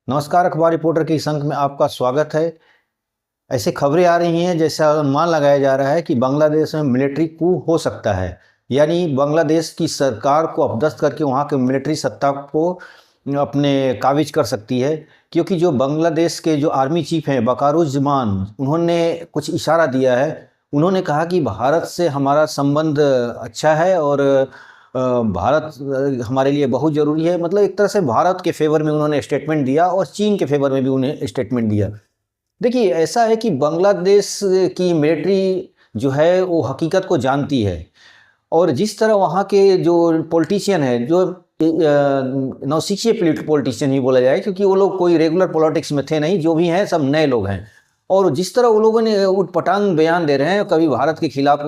नमस्कार। अखबार रिपोर्टर के इस अंक में आपका स्वागत है। ऐसे खबरें आ रही हैं जैसा अनुमान लगाया जा रहा है कि बांग्लादेश में मिलिट्री कू हो सकता है, यानी बांग्लादेश की सरकार को अपदस्थ करके वहाँ के मिलिट्री सत्ता को अपने काबिज कर सकती है। क्योंकि जो बांग्लादेश के जो आर्मी चीफ हैं वकारुज्जमान, उन्होंने कुछ इशारा दिया है। उन्होंने कहा कि भारत से हमारा संबंध अच्छा है और भारत हमारे लिए बहुत ज़रूरी है। मतलब एक तरह से भारत के फेवर में उन्होंने स्टेटमेंट दिया और चीन के फेवर में भी उन्हें स्टेटमेंट दिया। देखिए, ऐसा है कि बांग्लादेश की मिलिट्री जो है वो हकीकत को जानती है, और जिस तरह वहाँ के जो पॉलिटिशियन है, जो नौसिखिए पॉलिटिशियन ही बोला जाए, क्योंकि वो लोग कोई रेगुलर पॉलिटिक्स में थे नहीं, जो भी हैं सब नए लोग हैं। और जिस तरह वो लोगों ने उटपटांग बयान दे रहे हैं, कभी भारत के खिलाफ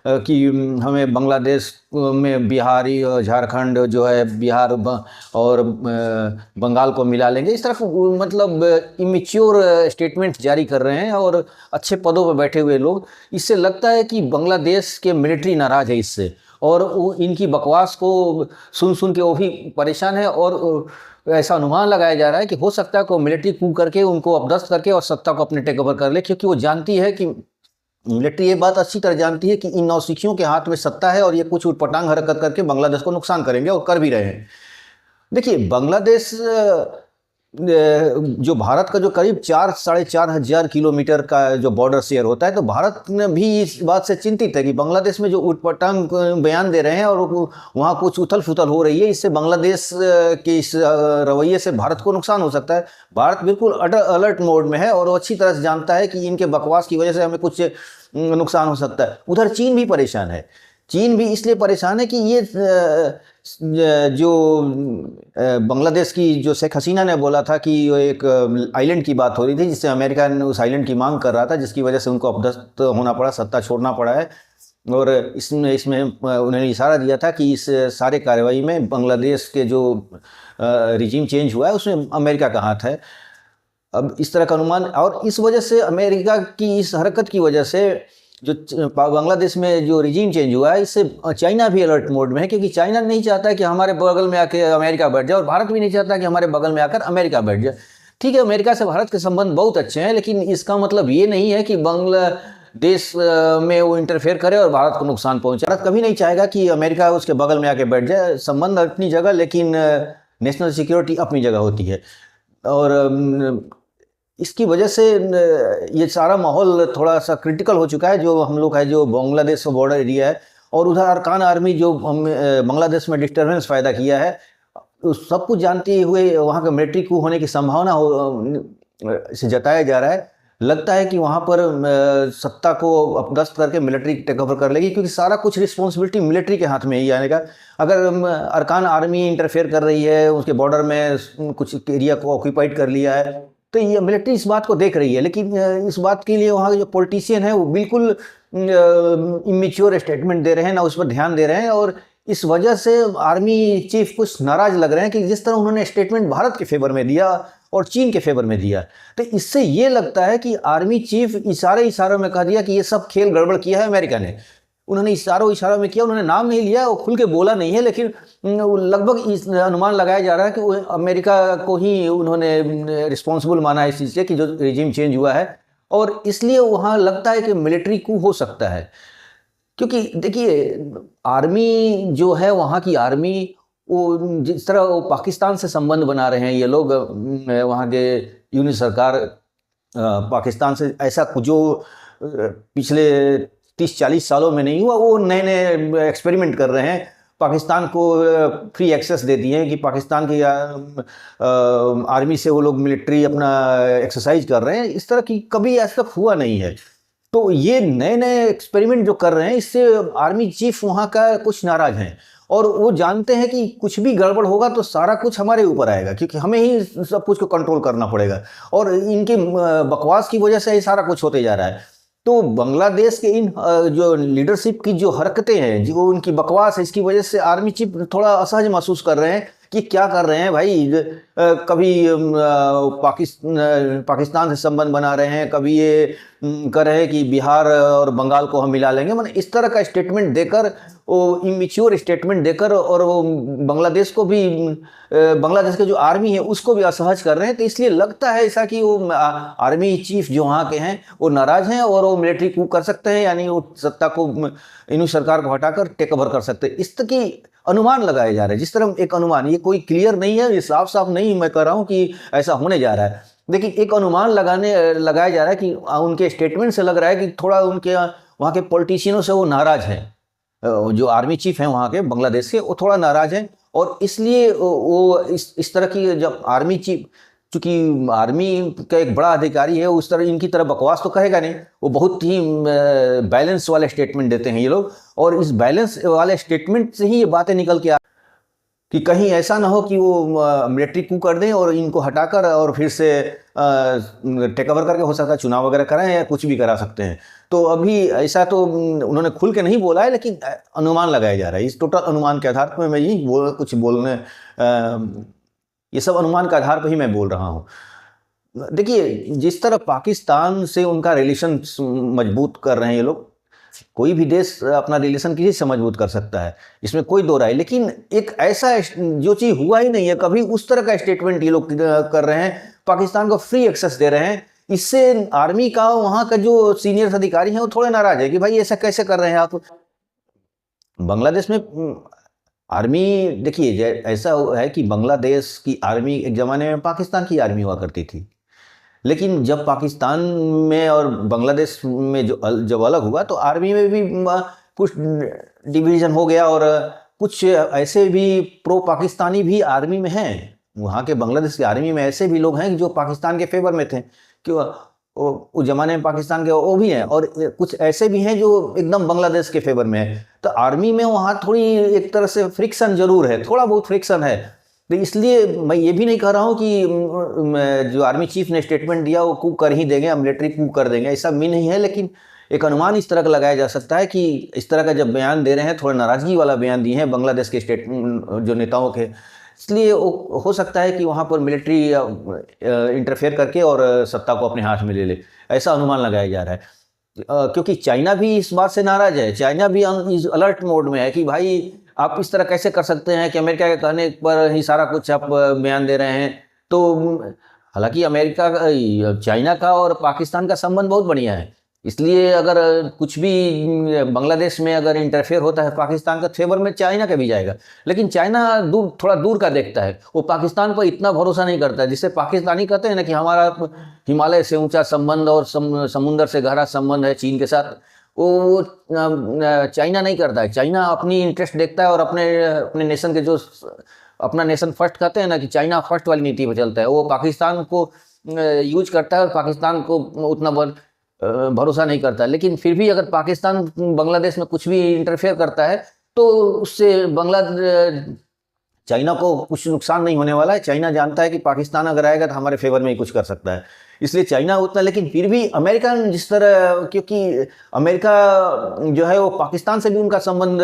कि हमें बांग्लादेश में बिहारी और झारखंड जो है बिहार और बंगाल को मिला लेंगे, इस तरह मतलब इमेच्योर स्टेटमेंट जारी कर रहे हैं और अच्छे पदों पर बैठे हुए लोग। इससे लगता है कि बांग्लादेश के मिलिट्री नाराज है इससे, और वो इनकी बकवास को सुन सुन के वो भी परेशान है। और ऐसा अनुमान लगाया जा रहा है कि हो सकता है को मिलिट्री कू करके उनको अपदस्थ करके और सत्ता को अपने टेक ओवर कर ले, क्योंकि वो जानती है कि मिलिट्री ये बात अच्छी तरह जानती है कि इन नौसिखियों के हाथ में सत्ता है और ये कुछ उटपटांग हरकत करके बांग्लादेश को नुकसान करेंगे और कर भी रहे हैं। देखिए, बांग्लादेश जो भारत का जो करीब 4-4.5 हजार किलोमीटर का जो बॉर्डर शेयर होता है, तो भारत ने भी इस बात से चिंतित है कि बांग्लादेश में जो उटपटांग बयान दे रहे हैं और वहाँ कुछ उथल फुथल हो रही है, इससे बांग्लादेश के इस रवैये से भारत को नुकसान हो सकता है। भारत बिल्कुल अलर्ट मोड में है और वो अच्छी तरह से जानता है कि इनके बकवास की वजह से हमें कुछ नुकसान हो सकता है। उधर चीन भी परेशान है। चीन भी इसलिए परेशान है कि ये जो बांग्लादेश की जो शेख हसीना ने बोला था कि एक आइलैंड की बात हो रही थी, जिससे अमेरिका ने उस आइलैंड की मांग कर रहा था, जिसकी वजह से उनको अपदस्थ होना पड़ा, सत्ता छोड़ना पड़ा है। और इसमें इसमें उन्होंने इशारा दिया था कि इस सारे कार्रवाई में बांग्लादेश के जो रिजीम चेंज हुआ है उसमें अमेरिका का हाथ है। अब इस तरह का अनुमान, और इस वजह से अमेरिका की इस हरकत की वजह से जो बांग्लादेश में जो रिजीम चेंज हुआ है, इससे चाइना भी अलर्ट मोड में है, क्योंकि चाइना नहीं चाहता कि हमारे बगल में आके अमेरिका बैठ जाए और भारत भी नहीं चाहता कि हमारे बगल में आकर अमेरिका बैठ जाए। ठीक है, अमेरिका से भारत के संबंध बहुत अच्छे हैं, लेकिन इसका मतलब ये नहीं है कि बांग्लादेश में वो इंटरफेयर करे और भारत को नुकसान पहुंचे। भारत कभी नहीं चाहेगा कि अमेरिका उसके बगल में आके बैठ जाए। संबंध अपनी जगह, लेकिन नेशनल सिक्योरिटी अपनी जगह होती है। और इसकी वजह से ये सारा माहौल थोड़ा सा क्रिटिकल हो चुका है। जो हम लोग है, जो बांग्लादेश का बॉर्डर एरिया है, और उधर अरकान आर्मी जो बांग्लादेश में डिस्टर्बेंस पैदा किया है, सब कुछ जानते हुए वहाँ का मिलिट्री कू होने की संभावना से जताया जा रहा है। लगता है कि वहाँ पर सत्ता को अपदस्थ करके मिलिट्री टेक ओवर कर लेगी, क्योंकि सारा कुछ रिस्पॉन्सिबिलिटी मिलिट्री के हाथ में ही आने का। अगर अरकान आर्मी इंटरफेयर कर रही है, उसके बॉर्डर में कुछ एरिया को ऑक्यूपाइड कर लिया है, तो ये मिलिट्री इस बात को देख रही है। लेकिन इस बात के लिए वहाँ के जो पॉलिटिशियन है वो बिल्कुल इमेच्योर स्टेटमेंट दे रहे हैं, ना उस पर ध्यान दे रहे हैं। और इस वजह से आर्मी चीफ कुछ नाराज लग रहे हैं कि जिस तरह उन्होंने स्टेटमेंट भारत के फेवर में दिया और चीन के फेवर में दिया, तो इससे ये लगता है कि आर्मी चीफ इशारों में कह दिया कि ये सब खेल गड़बड़ किया है अमेरिका ने। उन्होंने इशारों में किया, उन्होंने नाम नहीं लिया, वो खुल के बोला नहीं है, लेकिन लगभग इस अनुमान लगाया जा रहा है कि वो अमेरिका को ही उन्होंने रिस्पॉन्सिबल माना है इस चीज़ से कि जो रिजीम चेंज हुआ है। और इसलिए वहाँ लगता है कि मिलिट्री कू हो सकता है। क्योंकि देखिए, आर्मी जो है, वहाँ की आर्मी, वो जिस तरह वो पाकिस्तान से संबंध बना रहे हैं ये लोग, वहाँ के यूनिट सरकार पाकिस्तान से ऐसा जो पिछले 30-40 सालों में नहीं हुआ, वो नए नए एक्सपेरिमेंट कर रहे हैं। पाकिस्तान को फ्री एक्सेस दे दिए हैं कि पाकिस्तान की आर्मी से वो लोग मिलिट्री अपना एक्सरसाइज कर रहे हैं। इस तरह की कभी आज तक हुआ नहीं है। तो ये नए नए एक्सपेरिमेंट जो कर रहे हैं, इससे आर्मी चीफ वहाँ का कुछ नाराज हैं, और वो जानते हैं कि कुछ भी गड़बड़ होगा तो सारा कुछ हमारे ऊपर आएगा, क्योंकि हमें ही सब कुछ को कंट्रोल करना पड़ेगा। और इनके बकवास की वजह से ये सारा कुछ होते जा रहा है। तो बांग्लादेश के इन जो लीडरशिप की जो हरकतें हैं, जो उनकी बकवास है, इसकी वजह से आर्मी चीफ थोड़ा असहज महसूस कर रहे हैं कि क्या कर रहे हैं भाई। कभी पाकिस्तान से संबंध बना रहे हैं, कभी ये कर रहे हैं कि बिहार और बंगाल को हम मिला लेंगे। मतलब इस तरह का स्टेटमेंट देकर वो इमेच्योर स्टेटमेंट देकर और वो बांग्लादेश को भी, बांग्लादेश के जो आर्मी है उसको भी असहज कर रहे हैं। तो इसलिए लगता है ऐसा कि वो आर्मी चीफ जो वहाँ के हैं वो नाराज हैं और वो मिलिट्री कूप कर सकते हैं, यानी वो सत्ता को, इन सरकार को हटाकर टेक ओवर कर सकते हैं। इस तरह की अनुमान लगाए जा रहे हैं। जिस तरह एक अनुमान, ये कोई क्लियर नहीं है, ये साफ साफ नहीं मैं कह रहा हूँ कि ऐसा होने जा रहा है, लेकिन एक अनुमान लगाया जा रहा है कि उनके स्टेटमेंट से लग रहा है कि थोड़ा उनके वहाँ के पॉलिटिशियनों से वो नाराज हैं। जो आर्मी चीफ हैं वहाँ के बांग्लादेश के, वो थोड़ा नाराज हैं और इसलिए वो इस तरह की, जब आर्मी चीफ, चूँकि आर्मी का एक बड़ा अधिकारी है, उस तरह इनकी तरह बकवास तो कहेगा नहीं, वो बहुत ही बैलेंस वाले स्टेटमेंट देते हैं ये लोग। और इस बैलेंस वाले स्टेटमेंट से ही ये बातें निकल के कि कहीं ऐसा ना हो कि वो मिलिट्री कू कर दें और इनको हटाकर और फिर से टेक ओवर करके हो सकता है चुनाव वगैरह कराएं या कुछ भी करा सकते हैं। तो अभी ऐसा तो उन्होंने खुल के नहीं बोला है, लेकिन अनुमान लगाया जा रहा है। इस टोटल अनुमान के आधार पर मैं यही कुछ बोलने, ये सब अनुमान के आधार पर ही मैं बोल रहा हूँ। देखिए, जिस तरह पाकिस्तान से उनका रिलेशन मजबूत कर रहे हैं ये लोग, कोई भी देश अपना रिलेशन किसी से मजबूत कर सकता है, इसमें कोई दो राय, लेकिन एक ऐसा जो चीज़ हुआ ही नहीं है कभी, उस तरह का स्टेटमेंट ये लोग कर रहे हैं, पाकिस्तान को फ्री एक्सेस दे रहे हैं। इससे आर्मी का, वहाँ का जो सीनियर अधिकारी हैं वो थोड़े नाराज है कि भाई ऐसा कैसे कर रहे हैं आप। बांग्लादेश में आर्मी, देखिए ऐसा है कि बांग्लादेश की आर्मी एक ज़माने में पाकिस्तान की आर्मी हुआ करती थी, लेकिन जब पाकिस्तान में और बांग्लादेश में जब अलग हुआ तो आर्मी में भी कुछ डिवीज़न हो गया और कुछ ऐसे भी प्रो पाकिस्तानी भी आर्मी में हैं। वहाँ के बांग्लादेश की आर्मी में ऐसे भी लोग हैं जो पाकिस्तान के फेवर में थे, क्यों उस ज़माने में पाकिस्तान के वो भी हैं, और कुछ ऐसे भी हैं जो एकदम बांग्लादेश के फेवर में है। तो आर्मी में वहाँ थोड़ी एक तरह से फ्रिक्शन ज़रूर है, थोड़ा बहुत फ्रिक्शन है। तो इसलिए मैं ये भी नहीं कह रहा हूँ कि जो आर्मी चीफ ने स्टेटमेंट दिया वो कूप कर ही देंगे, मिलिट्री कूप कर देंगे, ऐसा भी नहीं है। लेकिन एक अनुमान इस तरह का लगाया जा सकता है कि इस तरह का जब बयान दे रहे हैं, थोड़ा नाराज़गी वाला बयान दिए हैं बांग्लादेश के जो नेताओं के, इसलिए हो सकता है कि वहाँ पर मिलिट्री इंटरफेयर करके और सत्ता को अपने हाथ में ले ले, ऐसा अनुमान लगाया जा रहा है। क्योंकि चाइना भी इस बात से नाराज़ है, चाइना भी अलर्ट मोड में है कि भाई आप इस तरह कैसे कर सकते हैं कि अमेरिका के कहने पर ही सारा कुछ आप बयान दे रहे हैं। तो हालांकि अमेरिका, चाइना का और पाकिस्तान का संबंध बहुत बढ़िया है, इसलिए अगर कुछ भी बांग्लादेश में अगर इंटरफेयर होता है पाकिस्तान का फेवर में, चाइना का भी जाएगा। लेकिन चाइना थोड़ा दूर का देखता है, वो पाकिस्तान पर इतना भरोसा नहीं करता है, जिससे पाकिस्तानी कहते हैं ना कि हमारा हिमालय से ऊंचा संबंध और समुंदर से गहरा संबंध है चीन के साथ। वो चाइना नहीं करता है। चाइना अपनी इंटरेस्ट देखता है और अपने नेशन के, जो अपना नेशन फर्स्ट कहते हैं ना, कि चाइना फर्स्ट वाली नीति पर चलता है। वो पाकिस्तान को यूज करता है और पाकिस्तान को उतना भरोसा नहीं करता। लेकिन फिर भी अगर पाकिस्तान बांग्लादेश में कुछ भी इंटरफेयर करता है तो उससे चाइना को कुछ नुकसान नहीं होने वाला है। चाइना जानता है कि पाकिस्तान अगर आएगा तो हमारे फेवर में ही कुछ कर सकता है, इसलिए चाइना उतना। लेकिन फिर भी अमेरिका जिस तरह, क्योंकि अमेरिका जो है वो पाकिस्तान से भी उनका संबंध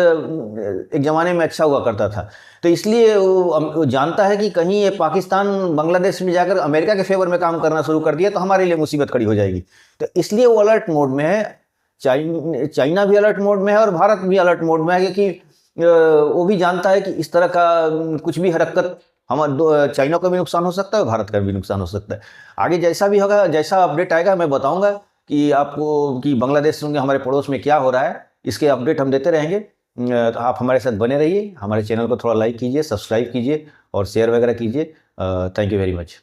एक ज़माने में अच्छा हुआ करता था, तो इसलिए वो जानता है कि कहीं ये पाकिस्तान बांग्लादेश में जाकर अमेरिका के फेवर में काम करना शुरू कर दिया तो हमारे लिए मुसीबत खड़ी हो जाएगी। तो इसलिए वो अलर्ट मोड में है। चाइना भी अलर्ट मोड में है और भारत भी अलर्ट मोड में है, क्योंकि वो भी जानता है कि इस तरह का कुछ भी हरकत चाइना को भी नुकसान हो सकता है और भारत का भी नुकसान हो सकता है। आगे जैसा भी होगा, जैसा अपडेट आएगा मैं बताऊंगा कि आपको कि बांग्लादेश में हमारे पड़ोस में क्या हो रहा है, इसके अपडेट हम देते रहेंगे। तो आप हमारे साथ बने रहिए, हमारे चैनल को थोड़ा लाइक कीजिए, सब्सक्राइब कीजिए और शेयर वगैरह कीजिए। Thank you very much.